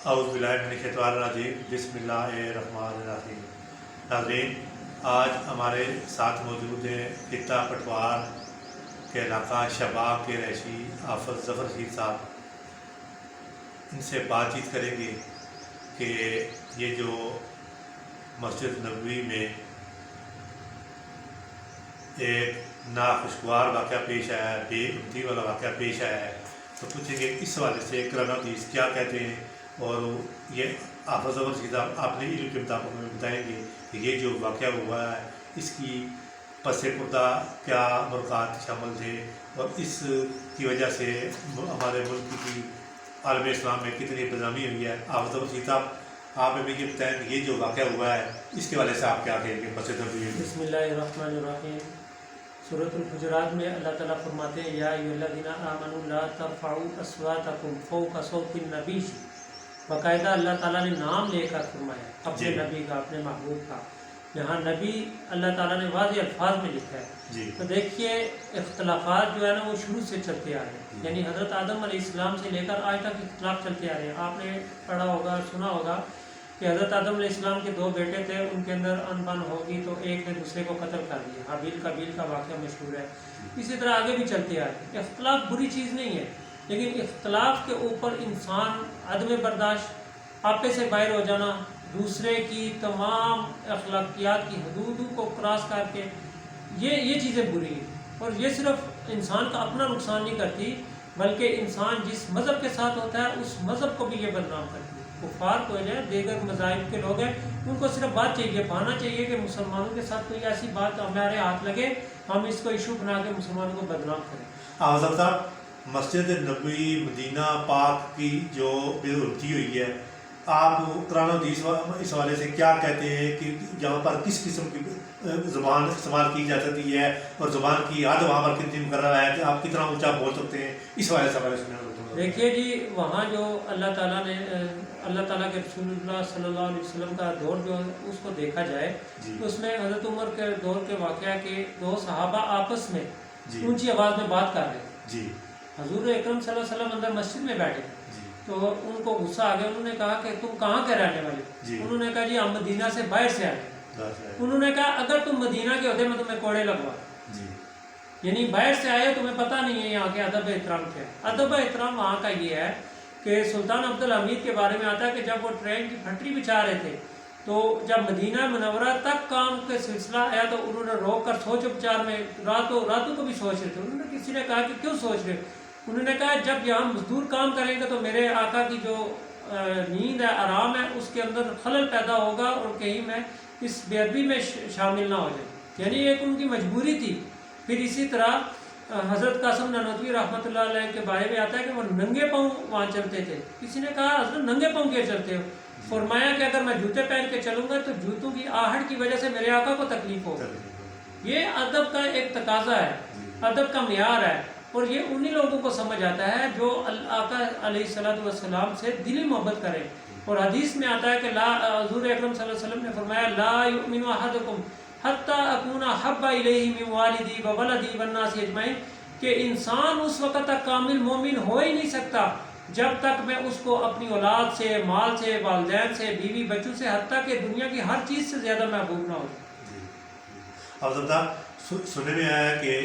اعوذ باللہ من الشیطان الرجیم بسم اللہ الرحمن الرحیم۔ ناظرین، آج ہمارے ساتھ موجود ہیں خطہ پٹوار کے علاقہ شباب کے رہائشی حافظ ظفر رشید صاحب۔ ان سے بات چیت کریں گے کہ یہ جو مسجد نبوی میں ایک ناخوشگوار واقعہ پیش آیا ہے، بے امتی والا واقعہ پیش آیا ہے، تو پوچھیں گے اس حوالے سے قرآن حدیث کیا کہتے ہیں، اور یہ حافظ ظفر رشید صاحب اپنے علم کے مطابق ہمیں بتائیں گے کہ یہ جو واقعہ ہوا ہے اس کی پس پردہ کیا برکات شامل تھے، اور اس کی وجہ سے ہمارے ملک کی عالم اسلام میں کتنی بدنامی ہوئی ہے۔ حافظ ظفر رشید صاحب، آپ ہمیں یہ بتائیں کہ یہ جو واقعہ ہوا ہے اس کے حوالے سے آپ کیا کہیں گے؟ بسم اللہ الرحمن الرحیم۔ سورۃ الحجرات میں اللہ تعالیٰ فرماتے ہیں یا ایھا الذین آمنوا لا ترفعوا اصواتکم فوق صوت النبی۔ باقاعدہ اللہ تعالیٰ نے نام لے کر فرمایا اپنے نبی کا، اپنے محبوب کا۔ یہاں نبی اللہ تعالیٰ نے واضح الفاظ میں لکھا ہے۔ تو دیکھیے اختلافات جو ہے نا وہ شروع سے چلتے آ رہے ہیں، یعنی حضرت آدم علیہ السلام سے لے کر آج تک اختلاف چلتے آ رہے ہیں۔ آپ نے پڑھا ہوگا، سنا ہوگا کہ حضرت آدم علیہ السلام کے دو بیٹے تھے، ان کے اندر ان بن ہوگی تو ایک نے دوسرے کو قتل کر دیا۔ حابیل قابیل کا واقعہ مشہور ہے۔ اسی طرح آگے بھی چلتے آ رہے ہیں۔ اختلاف بری چیز نہیں ہے، لیکن اختلاف کے اوپر انسان عدم برداشت، آپے سے باہر ہو جانا، دوسرے کی تمام اخلاقیات کی حدودوں کو کراس کر کے یہ چیزیں بری ہیں، اور یہ صرف انسان کا اپنا نقصان نہیں کرتی بلکہ انسان جس مذہب کے ساتھ ہوتا ہے اس مذہب کو بھی یہ بدنام کرتی ہے۔ کفار کو جو ہے، دیگر مذاہب کے لوگ ہیں، ان کو صرف بات چاہیے، بہانا چاہیے کہ مسلمانوں کے ساتھ کوئی ایسی بات ہمارے ہاتھ لگے، ہم اس کو ایشو بنا کے مسلمانوں کو بدنام کریں۔ حافظ صاحب، مسجد نبوی مدینہ پاک کی جو بے حرمتی ہوئی ہے، آپ قرآن حدیث اس حوالے سے کیا کہتے ہیں کہ جہاں پر کس قسم کی زبان استعمال کی جا سکتی ہے، اور زبان کی حد وہاں پر کتنی مقرر ہے کہ آپ کتنا اونچا بول سکتے ہیں؟ اس حوالے سے دیکھیے جی، وہاں جو اللہ تعالیٰ کے رسول اللہ صلی اللہ علیہ وسلم کا دور جو اس کو دیکھا جائے تو اس میں حضرت عمر کے دور کے واقعہ کے دو صحابہ آپس میں اونچی آواز میں بات کر رہے تھے۔ حضور اکرم صلی اللہ علیہ وسلم اندر مسجد میں بیٹھے تو ان کو غصہ آ گیا۔ انہوں نے کہا کہ تم کہاں کے رہنے والے؟ انہوں نے کہا جی ہم مدینہ سے باہر سے آئے۔ انہوں نے کہا اگر تم مدینہ کے ہوتے میں تمہیں کوڑے لگوا، یعنی باہر سے آئے، تمہیں پتہ نہیں ہے یہاں کے ادب احترام کیا ہے۔ ادب احترام وہاں کا یہ ہے کہ سلطان عبدالحمید کے بارے میں آتا ہے کہ جب وہ ٹرین کی پھٹری بچھا رہے تھے تو جب مدینہ منورہ تک کام کا سلسلہ آیا تو انہوں نے روک کر سوچ وچار میں راتوں کو بھی سوچ رہے تھے۔ انہوں نے کسی نے کہا کہ کیوں سوچ رہے؟ انہوں نے کہا جب یہاں مزدور کام کریں گے تو میرے آقا کی جو نیند ہے، آرام ہے، اس کے اندر خلل پیدا ہوگا اور کہیں میں اس بے ادبی میں شامل نہ ہو جائے، یعنی ایک ان کی مجبوری تھی۔ پھر اسی طرح حضرت قاسم نانوتوی رحمۃ اللہ علیہ کے بارے میں آتا ہے کہ وہ ننگے پاؤں وہاں چلتے تھے۔ کسی نے کہا حضرت ننگے پاؤں کیوں چلتے ہو؟ فرمایا کہ اگر میں جوتے پہن کے چلوں گا تو جوتوں کی آہٹ کی وجہ سے میرے آقا کو تکلیف ہوگی۔ یہ ادب کا ایک تقاضا ہے، ادب کا معیار ہے، اور یہ انہی لوگوں کو سمجھ آتا ہے جو آقا علیہ الصلوۃ والسلام سے دلی محبت کریں۔ اور حدیث میں آتا ہے کہ حضور اکرم صلی اللہ علیہ وسلم نے فرمایا لا یؤمن احدکم حتی اکون احب الیہ من والدی و ولدی والناس اجمعین، کہ انسان اس وقت تک کامل مومن ہو ہی نہیں سکتا جب تک میں اس کو اپنی اولاد سے، مال سے، والدین سے، بیوی بچوں سے، حتیٰ کہ دنیا کی ہر چیز سے زیادہ محبوب نہ ہو۔ سننے میں آیا کہ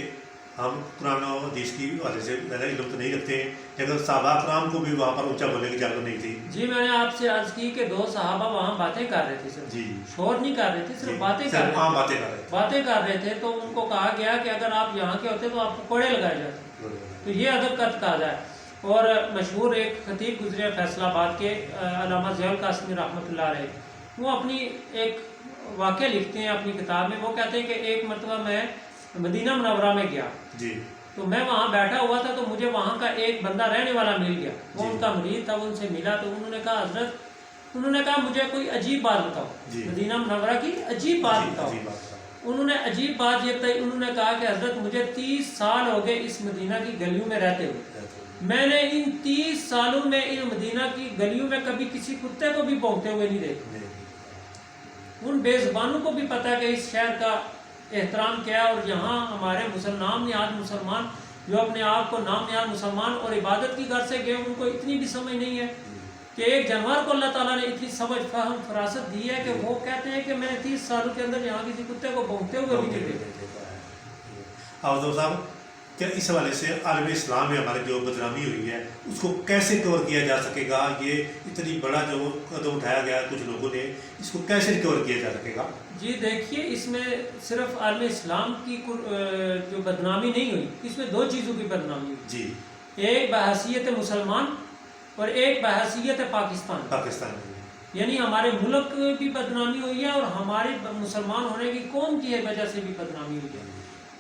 ہم قرآن و حدیث کی حوالے سے زیادہ علم تو نہیں رکھتے ہیں، لیکن صحابہ کرام کو بھی وہاں پر اونچا بولنے کی اجازت نہیں تھی۔ جی، میں نے آپ سے عرض کی کہ دو صحابہ وہاں باتیں کر رہے تھے، صرف شور نہیں کر رہے تھے، صرف باتیں کر رہے تھے۔ تو ان کو کہا گیا کہ اگر آپ یہاں کے ہوتے تو آپ کو کوڑے لگائے جاتے۔ تو یہ ادب کا تقاضا ہے۔ اور مشہور ایک خطیب گزرے فیصل آباد کے، علامہ ضیاء القاسمی رحمۃ اللہ علیہ، وہ اپنی ایک واقعہ لکھتے ہیں اپنی کتاب میں۔ وہ کہتے ہیں کہ ایک مرتبہ میں مدینہ منورہ میں گیا تو میں وہاں بیٹھا ہوا تھا تو مجھے وہاں کا ایک بندہ رہنے والا مل گیا، وہ ان کا مرید تھا۔ وہ ان سے ملا تو انہوں نے کہا حضرت، انہوں نے کہا مجھے کوئی عجیب بات بتاؤ، مدینہ منورہ کی عجیب بات بتاؤ۔ انہوں نے عجیب بات یہ بتائی، انہوں نے کہا کہ حضرت مجھے 30 سال ہو گئے اس مدینہ کی گلیوں میں رہتے ہوئے، میں نے ان 30 سالوں میں ان مدینہ کی گلیوں میں کبھی کسی کتے کو بھی بھونکتے ہوئے نہیں دیکھا۔ ان بے زبانوں کو بھی پتا کہ اس شہر کا احترام کیا ہے، اور یہاں ہمارے نام نہاد مسلمان جو اپنے آپ کو نام نہاد مسلمان اور عبادت کی غرض سے گئے، ان کو اتنی بھی سمجھ نہیں ہے کہ ایک جانور کو اللہ تعالیٰ نے اتنی سمجھ فہم فراست دی ہے کہ وہ کہتے ہیں کہ میں نے 30 سالوں کے اندر یہاں کسی کتے کو بھونکتے ہوئے بھی نہیں دیکھا۔ حافظ صاحب کیا اس حوالے سے عالم اسلام میں ہماری جو بدنامی ہوئی ہے اس کو کیسے کور کیا جا سکے گا؟ یہ اتنی بڑا جو قدم اٹھایا گیا کچھ لوگوں نے، اس کو کیسے کور کیا جا سکے گا؟ جی دیکھیے، اس میں صرف عالم اسلام کی جو بدنامی نہیں ہوئی، اس میں دو چیزوں کی بدنامی ہوئی جی، ایک بحیثیت مسلمان اور ایک بحیثیت پاکستان یعنی ہمارے ملک بھی بدنامی ہوئی ہے اور ہماری مسلمان ہونے کی قوم کی وجہ سے بھی بدنامی ہوئی ہے،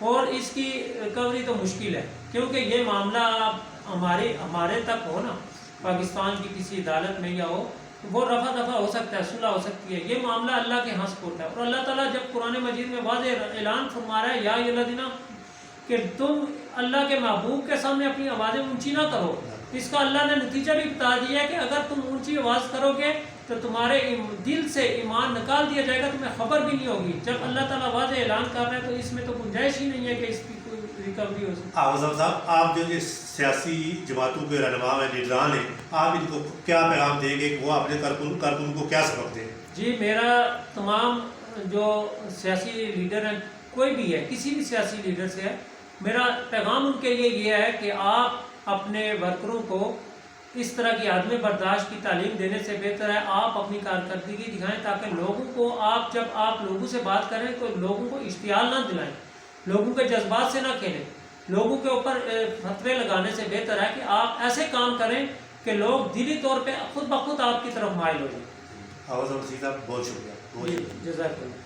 اور اس کی ریکوری تو مشکل ہے، کیونکہ یہ معاملہ آپ ہمارے تک ہو نا، پاکستان کی کسی عدالت میں یا ہو، وہ رفع دفع ہو سکتا ہے، صلح ہو سکتی ہے، یہ معاملہ اللہ کے ہاں سپرد ہے۔ اور اللہ تعالیٰ جب قرآن مجید میں واضح اعلان فرما رہا ہے یا ایھا الذین کہ تم اللہ کے محبوب کے سامنے اپنی آوازیں اونچی نہ کرو، اس کا اللہ نے نتیجہ بھی بتا دیا ہے کہ اگر تم اونچی آواز کرو گے تو تمہارے دل سے ایمان نکال دیا جائے گا، تمہیں خبر بھی نہیں ہوگی۔ جب اللہ تعالیٰ واضح اعلان کر رہا ہے تو اس میں تو گنجائش ہی نہیں ہے کہ اس کی کوئی ریکوری ہو سکے۔ حافظ صاحب، آپ جو یہ سیاسی جماعتوں کے رہنما ہیں، لیڈران ہیں، آپ ان کو کیا پیغام دیں گے کہ وہ اپنے کارکن کو کیا سبق دیں؟ جی، میرا تمام جو سیاسی لیڈر ہیں، کوئی بھی ہے، کسی بھی سیاسی لیڈر سے ہے، میرا پیغام ان کے لیے یہ ہے کہ آپ اپنے ورکروں کو اس طرح کی عدم برداشت کی تعلیم دینے سے بہتر ہے آپ اپنی کارکردگی دکھائیں، تاکہ لوگوں کو جب آپ لوگوں سے بات کریں تو لوگوں کو اشتعال نہ دلائیں، لوگوں کے جذبات سے نہ کھیلیں، لوگوں کے اوپر فتوے لگانے سے بہتر ہے کہ آپ ایسے کام کریں کہ لوگ دلی طور پہ خود بخود آپ کی طرف مائل ہو جائیں۔ حافظ صاحب بہت شکریہ، جزاک اللہ۔